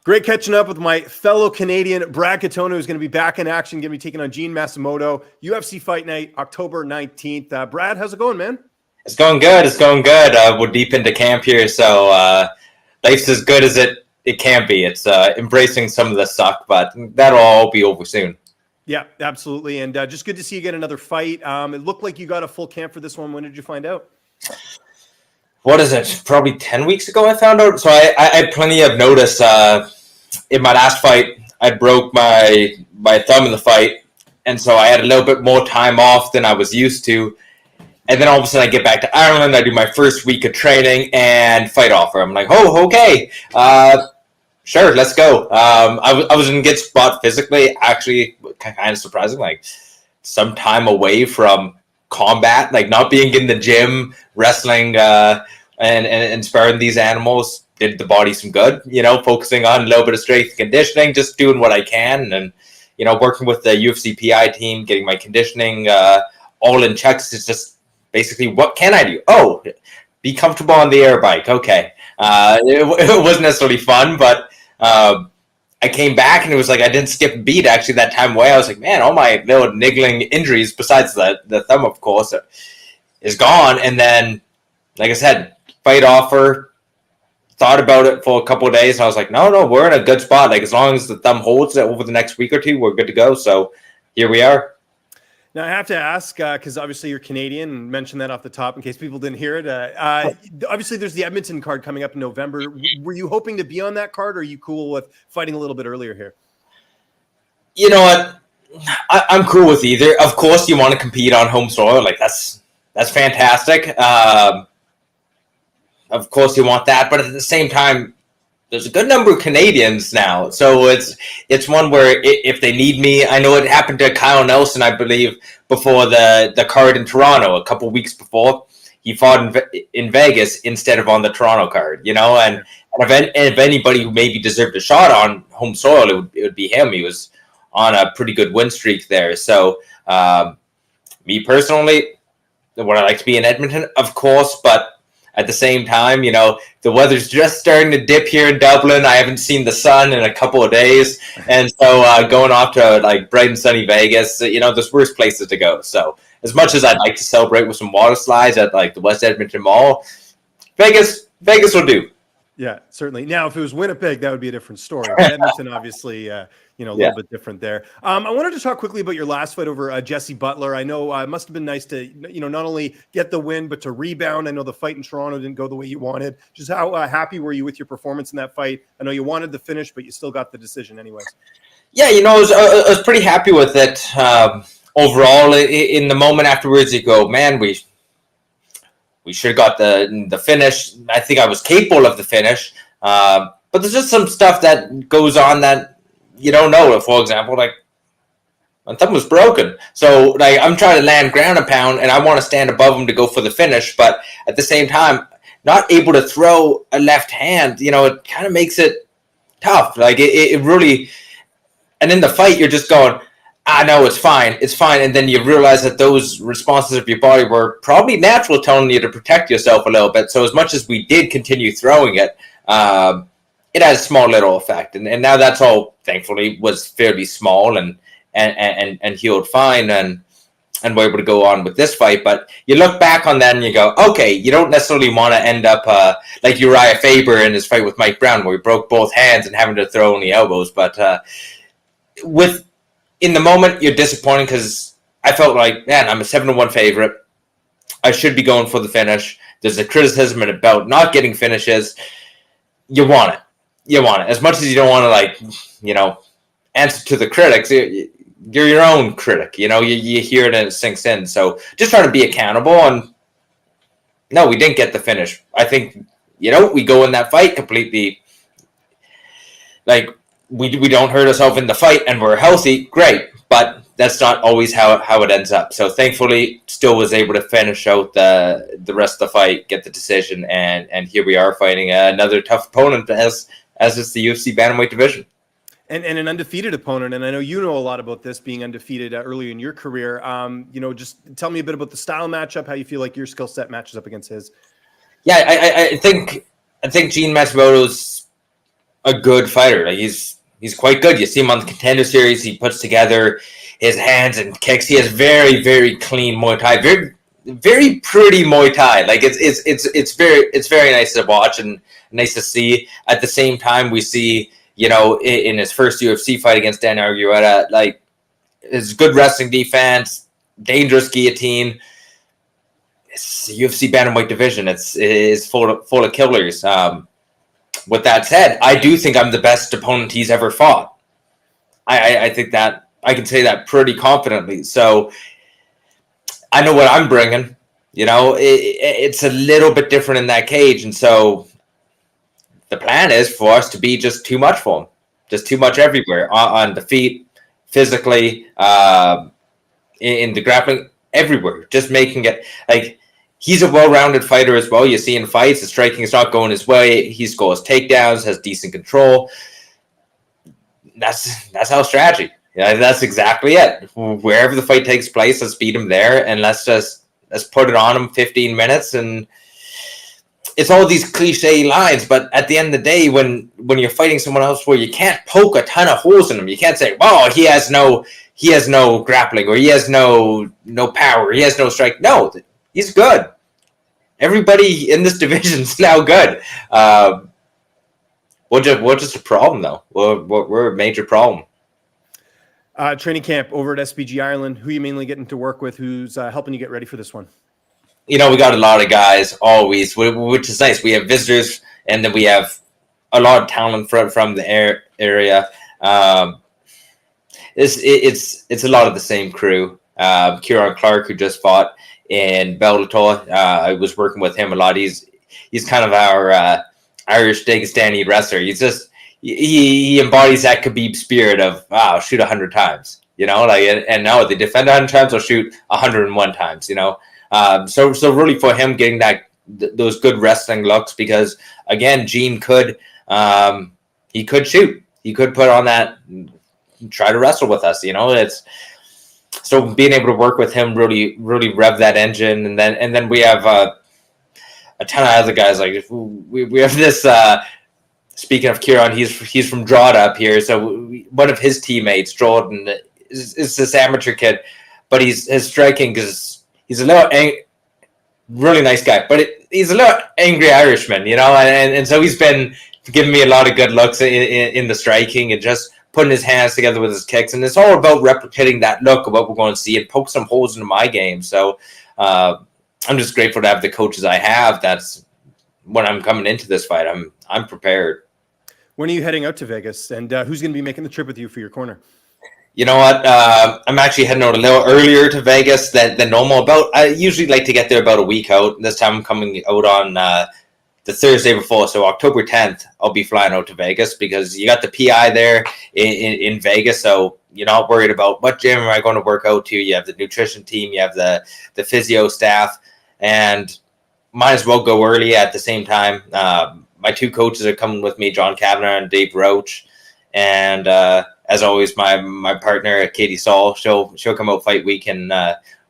Great catching up with my fellow Canadian, Brad Katona, who's going to be back in action, going to be taking on Jean Matsumoto, UFC Fight Night, October 19th. Brad, how's it going, man? It's going good. It's going good. We're deep into camp here, so life's as good as it can be. It's embracing some of the suck, but that'll all be over soon. Yeah, absolutely. And just good to see you get another fight. It looked like you got a full camp for this one. When did you find out? What is it? Probably 10 weeks ago I found out. So I had plenty of notice. In my last fight, I broke my thumb in the fight, and so I had a little bit more time off than I was used to. And then all of a sudden I get back to Ireland, I do my first week of training, and fight offer. I'm like, oh, okay. Sure, let's go. I was in a good spot physically, actually, kind of surprising, like some time away from combat, like not being in the gym, wrestling, and sparring these animals did the body some good, focusing on a little bit of strength and conditioning, just doing what I can, and, working with the UFC PI team, getting my conditioning all in checks is just basically, what can I do? Oh, be comfortable on the air bike. Okay. It wasn't necessarily fun, but I came back and it was like I didn't skip a beat actually that time away. I was like, man, all my little niggling injuries, besides the thumb, of course, is gone. And then, like I said, fight offer, thought about it for a couple of days. And I was like, no, we're in a good spot. Like, as long as the thumb holds it over the next week or two, we're good to go. So here we are. Now, I have to ask, because obviously you're Canadian, and mention that off the top in case people didn't hear it. Obviously, there's the Edmonton card coming up in November. Were you hoping to be on that card, or are you cool with fighting a little bit earlier here? You know what? I'm cool with either. Of course, you want to compete on home soil. Like, that's fantastic. Of course, you want that. But at the same time, there's a good number of Canadians now. So it's one where if they need me, I know it happened to Kyle Nelson, I believe, before the card in Toronto a couple weeks before. He fought in Vegas instead of on the Toronto card, and if anybody who maybe deserved a shot on home soil, it would be him. He was on a pretty good win streak there. So me personally, would I like to be in Edmonton? Of course, but at the same time, the weather's just starting to dip here in Dublin. I haven't seen the sun in a couple of days. And so going off to like bright and sunny Vegas, there's worse places to go. So as much as I'd like to celebrate with some water slides at like the West Edmonton Mall, Vegas will do. Yeah, certainly. Now, if it was Winnipeg, that would be a different story. But Edmonton, obviously, a little bit different there. I wanted to talk quickly about your last fight over Jesse Butler. I know it must have been nice to, not only get the win, but to rebound. I know the fight in Toronto didn't go the way you wanted. Just how happy were you with your performance in that fight? I know you wanted the finish, but you still got the decision anyways. Yeah, I was pretty happy with it overall. In the moment afterwards, you go, man, we should have got the finish. I think I was capable of the finish. But there's just some stuff that goes on that you don't know. For example, like, my thumb was broken. So, like, I'm trying to land ground and pound, and I want to stand above him to go for the finish. But at the same time, not able to throw a left hand, it kind of makes it tough. Like, it really... And in the fight, you're just going... no, it's fine. And then you realize that those responses of your body were probably natural, telling you to protect yourself a little bit. So as much as we did continue throwing it, it had a small little effect. And now that's all, thankfully, was fairly small and healed fine. And we're able to go on with this fight. But you look back on that and you go, okay, you don't necessarily want to end up like Uriah Faber in his fight with Mike Brown, where he broke both hands and having to throw only elbows. But in the moment, you're disappointed because I felt like, man, I'm a 7-1 favorite. I should be going for the finish. There's a criticism about not getting finishes. You want it. As much as you don't want to, answer to the critics, you're your own critic. You hear it and it sinks in. So just trying to be accountable. And no, we didn't get the finish. I think, we go in that fight completely like, we don't hurt ourselves in the fight and we're healthy, great, but that's not always how it ends up. So thankfully, still was able to finish out the rest of the fight, get the decision, and here we are fighting another tough opponent as it's the UFC bantamweight division. And an undefeated opponent, and I know you know a lot about this, being undefeated early in your career. Just tell me a bit about the style matchup, how you feel like your skill set matches up against his. Yeah, I think Jean Matsumoto's a good fighter. Like he's quite good. You see him on the Contender Series. He puts together his hands and kicks. He has very, very clean Muay Thai. Very, very pretty Muay Thai. Like it's very nice to watch and nice to see. At the same time, we see, you know, in his first UFC fight against Dan Argueta, like his good wrestling defense, dangerous guillotine. It's UFC bantamweight division. It's full of killers. With that said, I do think I'm the best opponent he's ever fought. I think that I can say that pretty confidently. So I know what I'm bringing. You know, it's a little bit different in that cage, and so the plan is for us to be just too much for him, just too much everywhere on the feet, physically, in the grappling, everywhere. Just making it like. He's a well-rounded fighter as well. You see in fights, the striking is not going his way. He scores takedowns, has decent control. That's our strategy. Yeah, that's exactly it. Wherever the fight takes place, let's beat him there, and let's put it on him 15 minutes. And it's all these cliche lines, but at the end of the day, when you're fighting someone else where you can't poke a ton of holes in him, you can't say, "Oh, he has no grappling, or he has no power, he has no strike." No. He's good. Everybody in this division is now good. We're just a problem, though. We're a major problem. Training camp over at SBG Ireland. Who are you mainly getting to work with? Who's helping you get ready for this one? You know, we got a lot of guys always, which is nice. We have visitors, and then we have a lot of talent from the area. It's a lot of the same crew. Kieran Clark, who just fought in Bellator. I was working with him a lot. He's kind of our Irish Dagestani wrestler. He embodies that Khabib spirit of shoot 100 times, you know, like and no, they defend 100 times, they'll shoot 101 times, you know. So really for him getting those good wrestling looks, because again, Jean could shoot, he could put on that, try to wrestle with us, you know. So being able to work with him really rev that engine, and then we have a ton of other guys. Like we have this. Speaking of Kieran, he's from Drogheda up here. So one of his teammates, Jordan, is this amateur kid, but his striking, because he's a little really nice guy, but he's a little angry Irishman, you know, and so he's been giving me a lot of good looks in the striking and just putting his hands together with his kicks, and it's all about replicating that look of what we're going to see and poke some holes into my game. So I'm just grateful to have the coaches I have. That's when I'm coming into this fight. I'm prepared. When are you heading out to Vegas, and who's going to be making the trip with you for your corner? You know what? I'm actually heading out a little earlier to Vegas than normal. I usually like to get there about a week out. This time I'm coming out on the Thursday before, so October 10th, I'll be flying out to Vegas, because you got the PI there in Vegas, so you're not worried about what gym am I going to work out to. You have the nutrition team, you have the physio staff, and might as well go early at the same time. My two coaches are coming with me, John Kavanagh and Dave Roach, and as always, my partner, Katie Saul, she'll come out fight week, and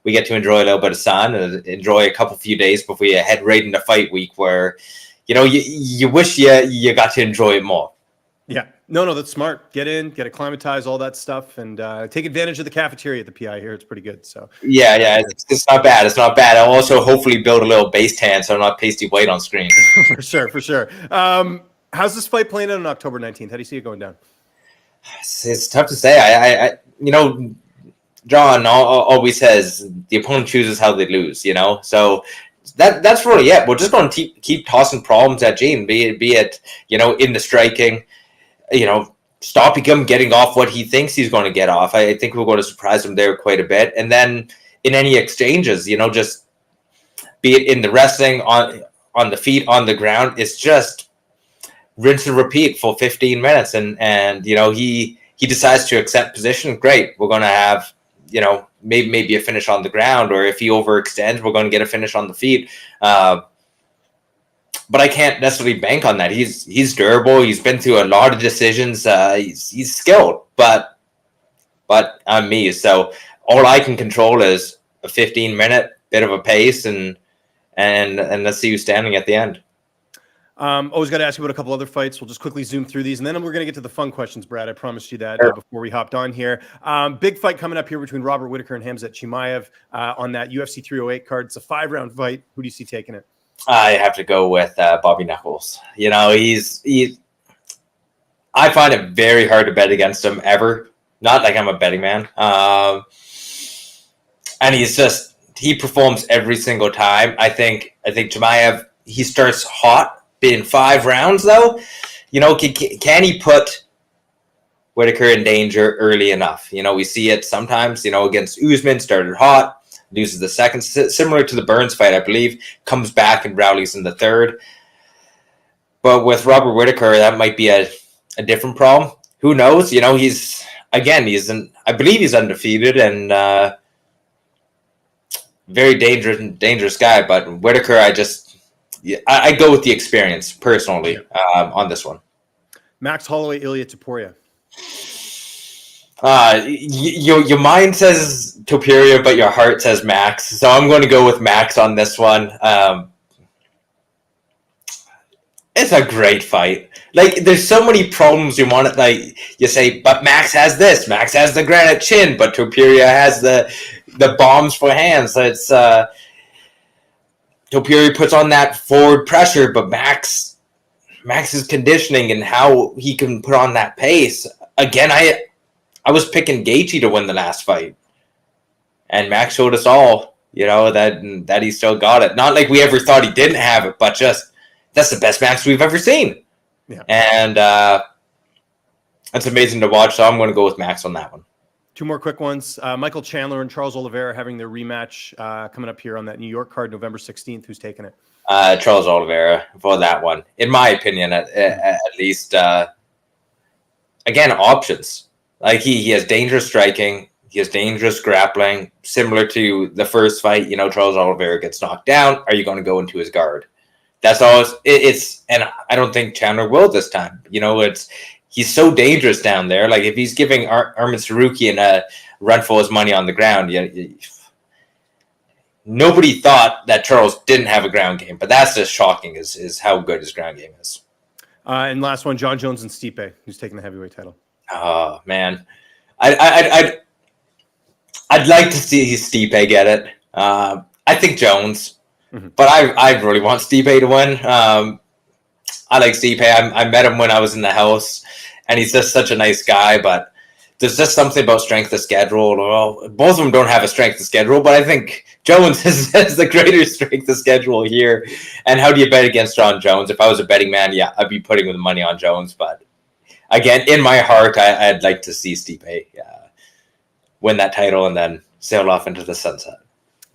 we get to enjoy a little bit of sun and enjoy a few days before you head right into fight week, where you know, you wish you got to enjoy it more. Yeah. No, that's smart. Get in, get acclimatized, all that stuff, and take advantage of the cafeteria at the PI here. It's pretty good. So yeah, it's not bad. It's not bad. I'll also hopefully build a little base tan so I'm not pasty white on screen. For sure. How's this fight playing out on October 19th? How do you see it going down? It's tough to say. I you know, John always says the opponent chooses how they lose, you know, so that's really it. We're just going to keep tossing problems at Gene, be it, you know, in the striking, you know, stopping him getting off what he thinks he's going to get off. I think we're going to surprise him there quite a bit. And then in any exchanges, you know, just be it in the wrestling, on the feet, on the ground, it's just rinse and repeat for 15 minutes. And you know, he decides to accept position. Great. We're going to have, you know, maybe a finish on the ground, or if he overextends, we're going to get a finish on the feet. But I can't necessarily bank on that. He's durable. He's been through a lot of decisions. He's skilled, but I'm me. So all I can control is a 15-minute bit of a pace, and let's see who's standing at the end. Always got to ask you about a couple other fights. We'll just quickly zoom through these, and then we're going to get to the fun questions, Brad. I promised you that before we hopped on here. Big fight coming up here between Robert Whittaker and Khamzat Chimaev on that UFC 308 card. It's a 5-round fight. Who do you see taking it? I have to go with Bobby Knuckles. You know, I find it very hard to bet against him ever. Not like I'm a betting man. And he performs every single time. I think Chimaev, he starts hot, being 5 rounds though. You know, can he put Whittaker in danger early enough? You know, we see it sometimes, you know, against Usman, started hot, loses the second, similar to the Burns fight, I believe, comes back and rallies in the third. But with Robert Whittaker, that might be a different problem. Who knows? You know, I believe he's undefeated and very dangerous guy. But Whittaker, I go with the experience personally on this one. Max Holloway, Ilya Topuria. Your mind says Topuria, but your heart says Max. So I'm going to go with Max on this one. It's a great fight. Like, there's so many problems you want it. Like, you say, but Max has this. Max has the granite chin, but Topuria has the bombs for hands. So it's Topuria puts on that forward pressure, but Max's conditioning and how he can put on that pace. Again, I was picking Gaethje to win the last fight, and Max showed us all, you know, that he still got it. Not like we ever thought he didn't have it, but just that's the best Max we've ever seen. Yeah, and that's amazing to watch. So I'm going to go with Max on that one. 2 more quick ones. Michael Chandler and Charles Oliveira having their rematch coming up here on that New York card, November 16th. Who's taking it? Charles Oliveira for that one, in my opinion, at least. Again, options. Like he has dangerous striking, he has dangerous grappling, similar to the first fight. You know, Charles Oliveira gets knocked down. Are you going to go into his guard? That's all it's, and I don't think Chandler will this time. You know, he's so dangerous down there. Like, if he's giving Arman Sarukian a run for his money on the ground, nobody thought that Charles didn't have a ground game, but that's just shocking is how good his ground game is. And last one, John Jones and Stipe, who's taking the heavyweight title. Oh man, I'd like to see Stipe get it. I think Jones, but I really want Stipe to win. I like Stipe. I met him when I was in the house, and he's just such a nice guy. But there's just something about strength of schedule. Well, both of them don't have a strength of schedule, but I think Jones has the greater strength of schedule here. And how do you bet against John Jones? If I was a betting man, yeah, I'd be putting the money on Jones. But again, in my heart, I'd like to see Stipe win that title and then sail off into the sunset.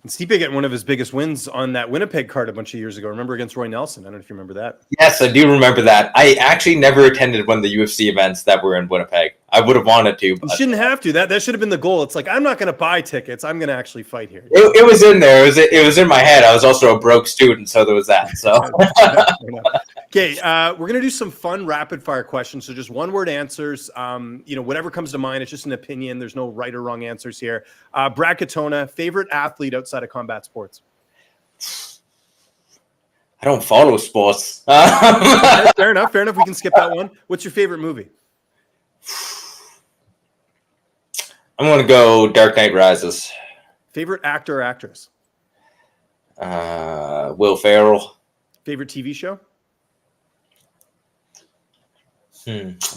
And Stipe getting one of his biggest wins on that Winnipeg card a bunch of years ago. Remember, against Roy Nelson? I don't know if you remember that. Yes, I do remember that. I actually never attended one of the UFC events that were in Winnipeg. I would have wanted to. But you shouldn't have to. That should have been the goal. It's like, I'm not going to buy tickets. I'm going to actually fight here. It was in there. It was in my head. I was also a broke student, so there was that. So okay, we're going to do some fun rapid fire questions. So just one-word answers. Whatever comes to mind. It's just an opinion. There's no right or wrong answers here. Brad Katona, favorite athlete outside of combat sports? I don't follow sports. Fair enough. We can skip that one. What's your favorite movie? I'm going to go Dark Knight Rises. Favorite actor or actress? Will Ferrell. Favorite TV show?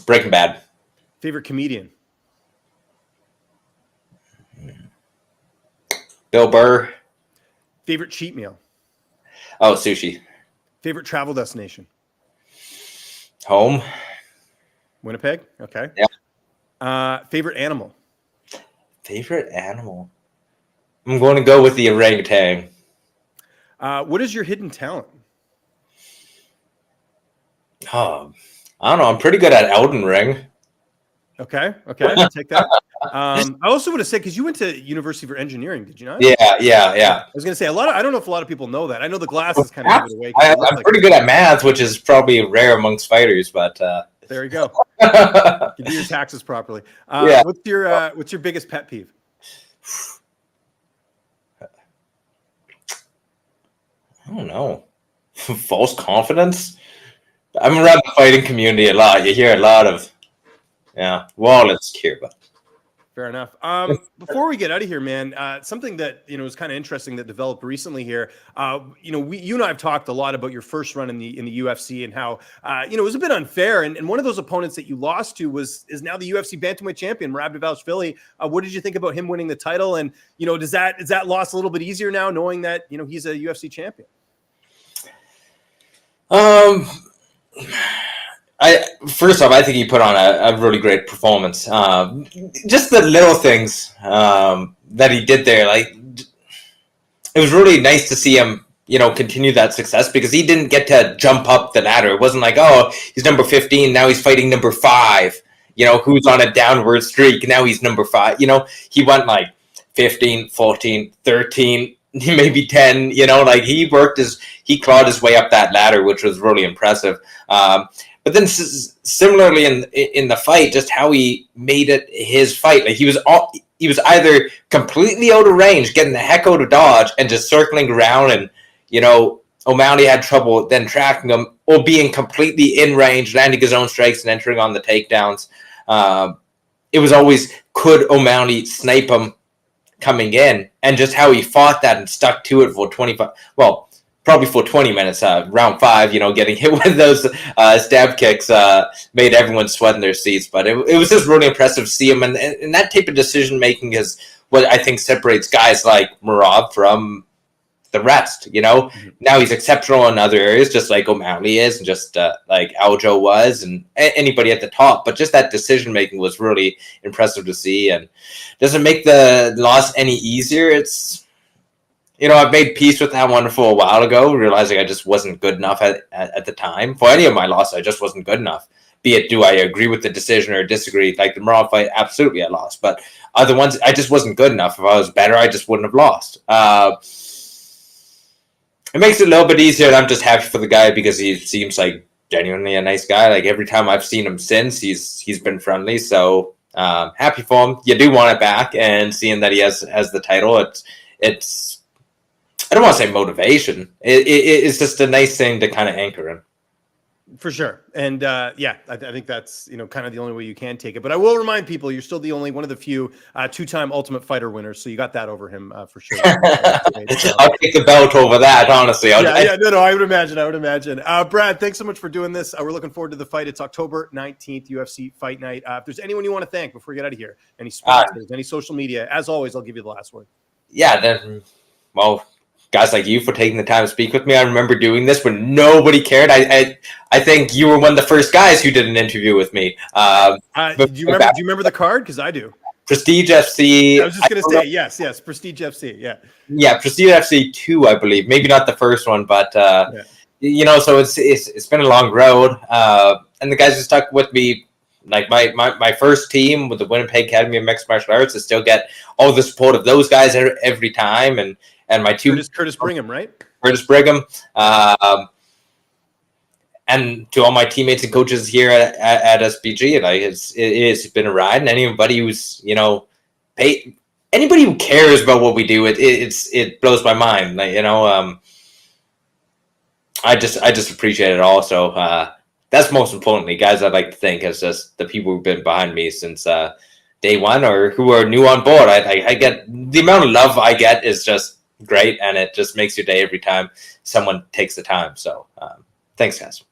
Breaking Bad. Favorite comedian? Bill Burr. Favorite cheat meal? Oh, sushi. Favorite travel destination? Home. Winnipeg? Okay. Yeah. Favorite animal? Favorite animal? I'm going to go with the orangutan. What is your hidden talent? Oh, I don't know. I'm pretty good at Elden Ring. Okay. I'll take that. I also would have said, because you went to University for Engineering, did you not? Yeah. I was going to say, I don't know if a lot of people know that. I know the glasses kind of give it away. I'm pretty good at math, which is probably rare amongst fighters, but there you go. You do your taxes properly. Yeah. What's your biggest pet peeve? I don't know. False confidence. I'm around the fighting community a lot. You hear a lot of, well, it's here, but. Fair enough. Before we get out of here, man, something that is kind of interesting that developed recently here. You and I have talked a lot about your first run in the UFC and how it was a bit unfair. And one of those opponents that you lost to is now the UFC bantamweight champion, Merab Dvalishvili. What did you think about him winning the title? And is that loss a little bit easier now, knowing that he's a UFC champion? First off, I think he put on a really great performance. Just the little things that he did there, like it was really nice to see him, continue that success, because he didn't get to jump up the ladder. It wasn't like, oh, he's number 15, now he's fighting number 5. Who's on a downward streak, now he's number 5. He went like 15, 14, 13, maybe 10. Like he clawed his way up that ladder, which was really impressive. But then similarly in the fight, just how he made it his fight. Like he was either completely out of range, getting the heck out of dodge, and just circling around, and O'Malley had trouble then tracking him, or being completely in range, landing his own strikes and entering on the takedowns. It was always, could O'Malley snipe him coming in, and just how he fought that and stuck to it for 25. Well, probably for 20 minutes, round 5, getting hit with those stab kicks made everyone sweat in their seats. But it was just really impressive to see him. And that type of decision-making is what I think separates guys like Merab from the rest, Mm-hmm. Now he's exceptional in other areas, just like O'Malley is, and just like Aljo was, and anybody at the top. But just that decision-making was really impressive to see. And doesn't make the loss any easier. It's... I've made peace with that one for a while ago, realizing I just wasn't good enough at the time. For any of my losses, I just wasn't good enough. Be it, do I agree with the decision or disagree? Like the Merab fight, absolutely I lost. But other ones, I just wasn't good enough. If I was better, I just wouldn't have lost. It makes it a little bit easier, and I'm just happy for the guy because he seems like genuinely a nice guy. Like every time I've seen him since, he's been friendly. So happy for him. You do want it back, and seeing that he has the title, it's I don't want to say motivation. It's just a nice thing to kind of anchor in. For sure. And I think that's, kind of the only way you can take it. But I will remind people, you're still one of the few 2-time Ultimate Fighter winners. So you got that over him for sure. I'll take the belt over that, honestly. I would imagine. Brad, thanks so much for doing this. We're looking forward to the fight. It's October 19th, UFC Fight Night. If there's anyone you want to thank before we get out of here, any sponsors, any social media, as always, I'll give you the last word. Guys like you for taking the time to speak with me. I remember doing this when nobody cared. I think you were one of the first guys who did an interview with me. Do you remember the card? Because I do. Prestige FC. I was just going to say, yes, Prestige FC, yeah. Yeah, Prestige FC 2, I believe. Maybe not the first one, but, so it's been a long road. And the guys who stuck with me, like my first team with the Winnipeg Academy of Mixed Martial Arts, to still get all the support of those guys every time. And my two... Curtis Brigham, right? Curtis Brigham. And to all my teammates and coaches here at SBG, it's been a ride. And anybody who's, anybody who cares about what we do, it blows my mind. I just appreciate it all. So that's most importantly, guys, I'd like to thank is just the people who've been behind me since day one, or who are new on board. I get the amount of love I get is just great, and it just makes your day every time someone takes the time. So thanks, guys.